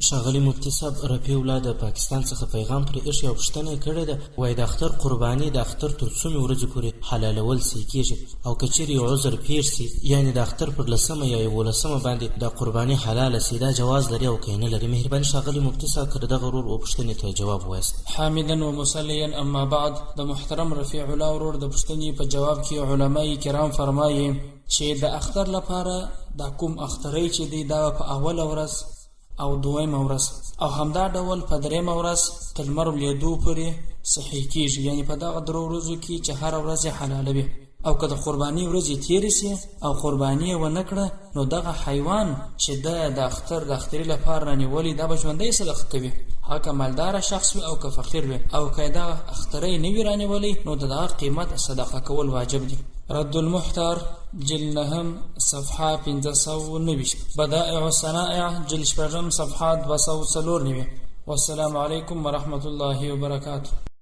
ښاغلي مفتي صاحب، رفیع الله د پاکستان څخه پیغام پرې ایښی او پوښتنه یې کړې ده، وایي د اختر قرباني د اختر تر څومې ورځې پورې حلالول صحیح کېږي، او که چېرې یو عذر پېښ سي، یعنې د اختر پر 10مه یا 11مه باندې د قرباني حلاله سي، دا جواز لري او که نه لري؟ مهرباني ښاغلي مفتي صاحب که د دغه ورور پوښتنې ته جواب ووایاست. حامدا و مصلیا اما بعد. د محترم رفیع الله ورور د پوښتنې په جواب کې علمای کرام فرمایي چې د اختر لپاره دا کوم اخترۍ چې دی دا په اوله ورځ او دویمه ورځ او همدا ډول په درېیمه ورځ تر لمر لوېدو پورې صحیح کېږي، یعنې په دغه درو ورځو کې چې هره ورځ یې حلالوي. او که د قرباني ورځې تېرې سي او قرباني یې ونه کړه، نو دغه حیوان چې د اختري لپاره رانیولي دا به ژوندی صدقه کوي، هغه که مالداره شخص وي او که فقیر وي، او که دغه اخترۍ نه وي رانیولی نو د دغه قیمت صدقه کول واجب دي. رد المحتار جلد 9 صفحه 590، بدائع الصنائع جلد 8 صفحه 204. والسلام علیکم ورحمة الله وبرکاته.